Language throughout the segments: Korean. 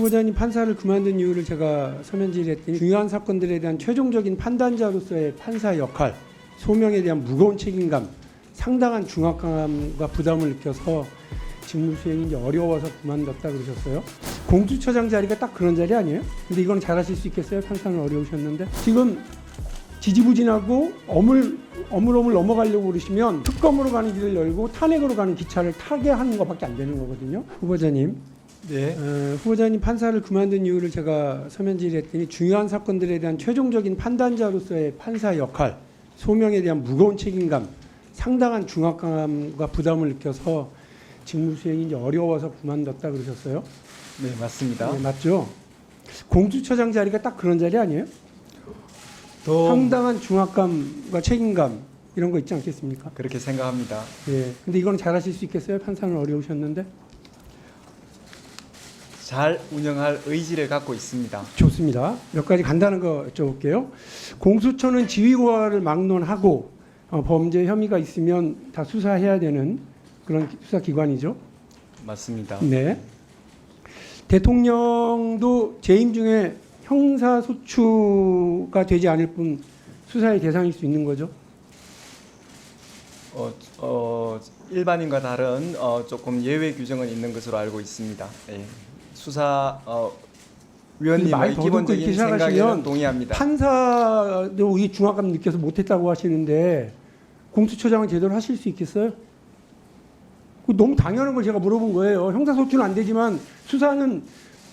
후보자님 판사를 그만둔 이유를 제가 서면 질의했더니 중요한 사건들에 대한 최종적인 판단자로서의 판사 역할, 소명에 대한 무거운 책임감, 상당한 중압감과 부담을 느껴서 직무 수행이 이제 어려워서 그만뒀다 그러셨어요. 공수처장 자리가 딱 그런 자리 아니에요? 근데 이건 잘하실 수 있겠어요? 판사는 어려우셨는데. 지금 지지부진하고 어물어물 넘어가려고 그러시면 특검으로 가는 길을 열고 탄핵으로 가는 기차를 타게 하는 것밖에 안 되는 거거든요. 후보자님. 네. 후보자님 판사를 그만둔 이유를 제가 서면 질의했더니 중요한 사건들에 대한 최종적인 판단자로서의 판사 역할, 소명에 대한 무거운 책임감, 상당한 중압감과 부담을 느껴서 직무 수행이 이제 어려워서 그만뒀다 그러셨어요. 네, 맞습니다. 네, 맞죠? 공수처장 자리가 딱 그런 자리 아니에요? 더 상당한 중압감과 책임감 이런 거 있지 않겠습니까? 그렇게 생각합니다. 예. 근데 이건 잘하실 수 있겠어요? 판사는 어려우셨는데. 잘 운영할 의지를 갖고 있습니다. 좋습니다. 몇 가지 간단한 거 여쭤볼게요. 공수처는 지휘고하를 막론하고 범죄 혐의가 있으면 다 수사해야 되는 그런 수사기관이죠. 맞습니다. 네. 대통령도 재임 중에 형사소추가 되지 않을 뿐 수사의 대상일 수 있는 거죠. 일반인과 다른 조금 예외 규정은 있는 것으로 알고 있습니다. 예. 수사 위원님의 기본적인 생각에는 동의합니다. 판사도 이 중압감 느껴서 못했다고 하시는데 공수처장은 제대로 하실 수 있겠어요? 너무 당연한 걸 제가 물어본 거예요. 형사소추는 안 되지만 수사는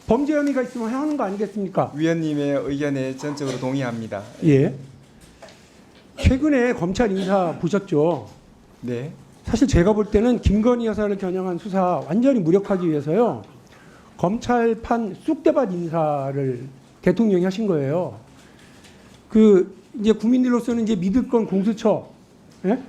범죄 혐의가 있으면 해야 하는 거 아니겠습니까? 위원님의 의견에 전적으로 동의합니다. 예. 최근에 검찰 인사 보셨죠? 네. 사실 제가 볼 때는 김건희 여사를 겨냥한 수사 완전히 무력화하기 위해서요. 검찰판 쑥대밭 인사를 대통령이 하신 거예요. 이제 국민들로서는 이제 믿을 건 공수처, 예?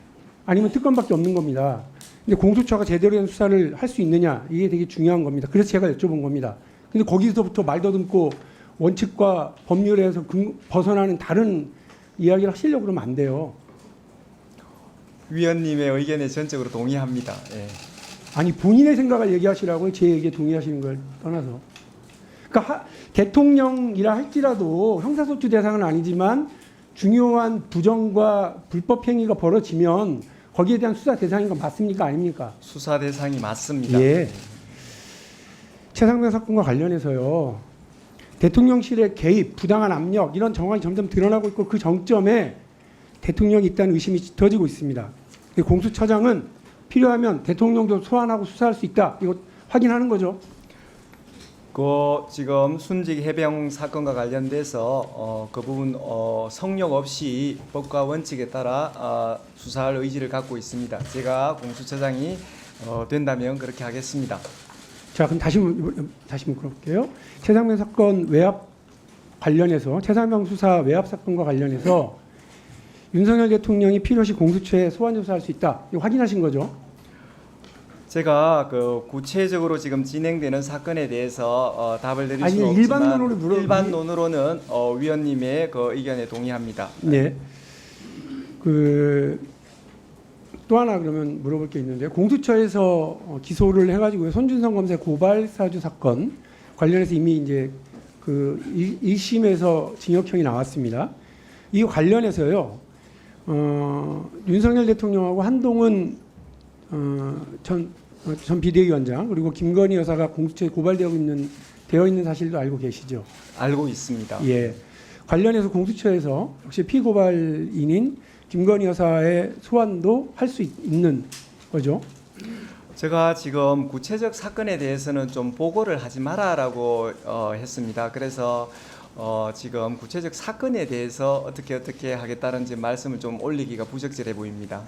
아니면 특검밖에 없는 겁니다. 근데 공수처가 제대로 된 수사를 할 수 있느냐, 이게 되게 중요한 겁니다. 그래서 제가 여쭤본 겁니다. 근데 거기서부터 말 더듬고 원칙과 법률에서 벗어나는 다른 이야기를 하시려고 그러면 안 돼요. 위원님의 의견에 전적으로 동의합니다. 예. 아니 본인의 생각을 얘기하시라고 제 얘기에 동의하시는 걸 떠나서. 그러니까 대통령이라 할지라도 형사소추 대상은 아니지만 중요한 부정과 불법 행위가 벌어지면 거기에 대한 수사 대상인 건 맞습니까? 아닙니까? 수사 대상이 맞습니다. 예. 최상병 사건과 관련해서요. 대통령실의 개입, 부당한 압력 이런 정황이 점점 드러나고 있고 그 정점에 대통령이 있다는 의심이 짙어지고 있습니다. 공수처장은 필요하면 대통령도 소환하고 수사할 수 있다. 이거 확인하는 거죠. 지금 순직 해병 사건과 관련돼서 그 부분 성역 없이 법과 원칙에 따라 수사할 의지를 갖고 있습니다. 제가 공수처장이 된다면 그렇게 하겠습니다. 자, 그럼 다시 물어볼게요. 최상병 사건 외압 관련해서 최상병 수사 외압 사건과 관련해서 윤석열 대통령이 필요시 공수처에 소환 조사할 수 있다. 이거 확인하신 거죠? 제가 구체적으로 지금 진행되는 사건에 대해서 답을 드릴 수는 없지만 일반론으로는 위원님의 그 의견에 동의합니다. 네. 또 하나 그러면 물어볼 게 있는데 공수처에서 기소를 해가지고 손준성 검사 고발 사주 사건 관련해서 이미 이제 1심에서 징역형이 나왔습니다. 이 관련해서요. 윤석열 대통령하고 한동훈 전 비대위원장 그리고 김건희 여사가 공수처에 고발되어 있는 사실도 알고 계시죠? 알고 있습니다. 예. 관련해서 공수처에서 역시 피고발인인 김건희 여사의 소환도 할 수 있는 거죠? 제가 지금 구체적 사건에 대해서는 좀 보고를 하지 마라라고 했습니다. 그래서 지금 구체적 사건에 대해서 어떻게 하겠다는지 말씀을 좀 올리기가 부적절해 보입니다.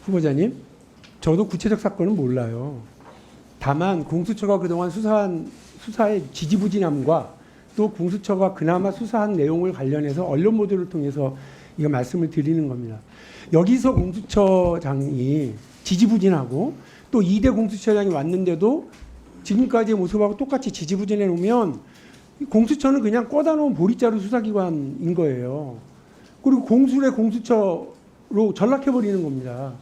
후보자님, 저도 구체적 사건은 몰라요. 다만 공수처가 그동안 수사의 지지부진함과 또 공수처가 그나마 수사한 내용을 관련해서 언론 보도를 통해서 이거 말씀을 드리는 겁니다. 여기서 공수처장이 지지부진하고 또 2대 공수처장이 왔는데도 지금까지의 모습하고 똑같이 지지부진해 놓으면 공수처는 그냥 꺼다 놓은 보리자루 수사기관인 거예요. 그리고 공수의 공수처로 전락해버리는 겁니다.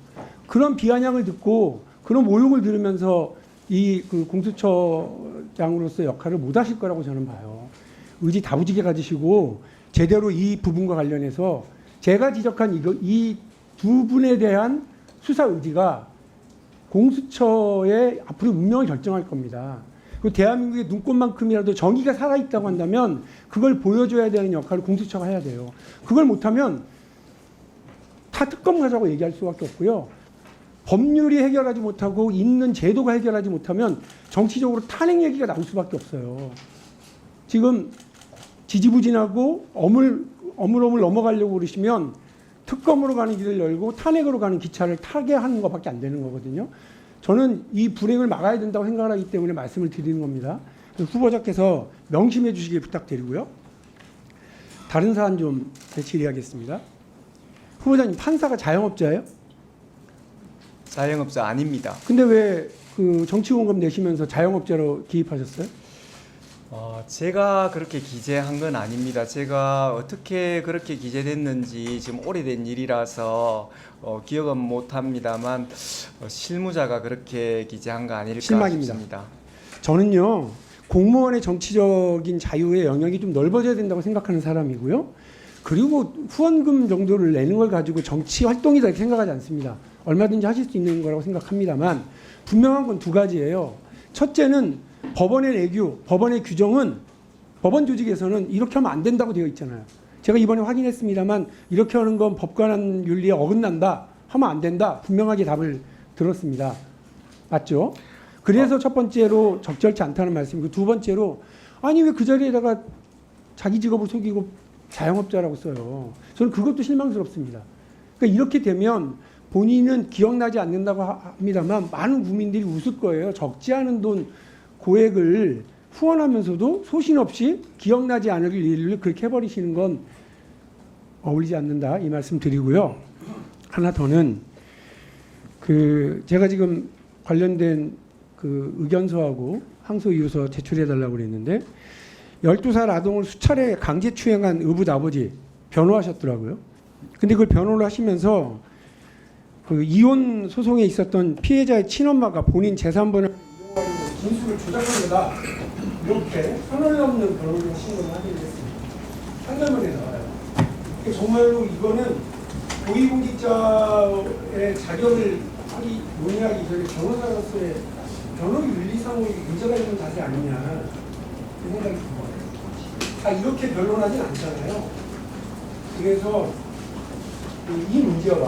그런 비아냥을 듣고 그런 모욕을 들으면서 이 공수처 검찰총장으로서 역할을 못 하실 거라고 저는 봐요. 의지 다부지게 가지시고 제대로 이 부분과 관련해서 제가 지적한 이 두 분에 대한 수사 의지가 공수처의 앞으로 운명을 결정할 겁니다. 그 대한민국의 눈꽃만큼이라도 정의가 살아있다고 한다면 그걸 보여줘야 되는 역할을 공수처가 해야 돼요. 그걸 못하면 다 특검 가자고 얘기할 수밖에 없고요. 법률이 해결하지 못하고 있는 제도가 해결하지 못하면 정치적으로 탄핵 얘기가 나올 수밖에 없어요. 지금 지지부진하고 어물어물 넘어가려고 그러시면 특검으로 가는 길을 열고 탄핵으로 가는 기차를 타게 하는 것밖에 안 되는 거거든요. 저는 이 불행을 막아야 된다고 생각하기 때문에 말씀을 드리는 겁니다. 후보자께서 명심해 주시길 부탁드리고요. 다른 사안 좀 질의하겠습니다. 후보자님, 판사가 자영업자예요? 자영업자 아닙니다. 근데 왜 그 정치공금 내시면서 자영업자로 기입하셨어요? 제가 그렇게 기재한 건 아닙니다. 제가 어떻게 그렇게 기재됐는지 지금 오래된 일이라서 기억은 못합니다만 실무자가 그렇게 기재한 거 아닐까 실망입니다. 싶습니다. 저는요, 공무원의 정치적인 자유의 영역이 좀 넓어져야 된다고 생각하는 사람이고요. 그리고 후원금 정도를 내는 걸 가지고 정치 활동이다 이렇게 생각하지 않습니다. 얼마든지 하실 수 있는 거라고 생각합니다만 분명한 건 두 가지예요. 첫째는 법원의 내규, 법원의 규정은 법원 조직에서는 이렇게 하면 안 된다고 되어 있잖아요. 제가 이번에 확인했습니다만 이렇게 하는 건 법관 윤리에 어긋난다, 하면 안 된다, 분명하게 답을 들었습니다. 맞죠? 그래서 첫 번째로 적절치 않다는 말씀이고, 두 번째로 아니 왜 그 자리에다가 자기 직업을 속이고 자영업자라고 써요. 저는 그것도 실망스럽습니다. 그러니까 이렇게 되면 본인은 기억나지 않는다고 합니다만 많은 국민들이 웃을 거예요. 적지 않은 돈 고액을 후원하면서도 소신 없이 기억나지 않을 일을 그렇게 해버리시는 건 어울리지 않는다, 이 말씀 드리고요. 하나 더는 제가 지금 관련된 그 의견서하고 항소 이유서 제출해달라고 그랬는데 12살 아동을 수차례 강제추행한 의붓 아버지 변호하셨더라고요. 근데 그걸 변호를 하시면서 그 이혼 소송에 있었던 피해자의 친엄마가 본인 재산분을 이용하려고 진술을 조작한 거다, 이렇게 선을 넘는 변호를 하신 걸 확인했습니다. 판결문에 나와요. 정말로 이거는 고위공직자의 자격을 논의하기 전에 변호사로서의 변호의 윤리상의 문제가 있는 자세 아니냐, 그 생각이 들어요. 다 이렇게 변론하진 않잖아요. 그래서 이 문제와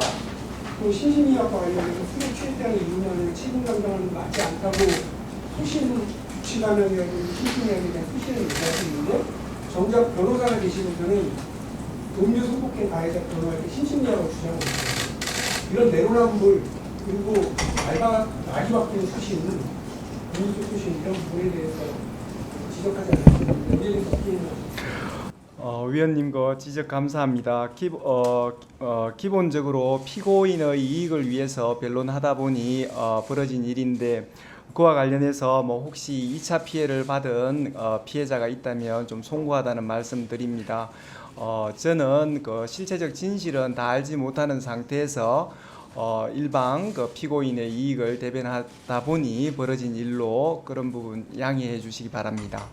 또 신심이학과 관련해서 수료 최대한의 이유만을 책임 감당하는 건 맞지 않다고 소신 규칙하면이라도 신심이학에 대한 소신을 얘기하시는데, 정작 변호사가 되시면서는 음료 성폭행 가해자 변호할 때 신심이학을 주장하고 있어요. 이런 내로남불, 그리고 말이 바뀌는 소신, 공유적 소신, 이런 부분에 대해서 지적하지 않았습니다. 여기에 대해서 어떻게 생각하십니까? 위원님 거 지적 감사합니다. 기본적으로 피고인의 이익을 위해서 변론하다 보니 벌어진 일인데, 그와 관련해서 뭐 혹시 2차 피해를 받은 피해자가 있다면 좀 송구하다는 말씀드립니다. 저는 그 실체적 진실은 다 알지 못하는 상태에서 일방 그 피고인의 이익을 대변하다 보니 벌어진 일로 그런 부분 양해해 주시기 바랍니다.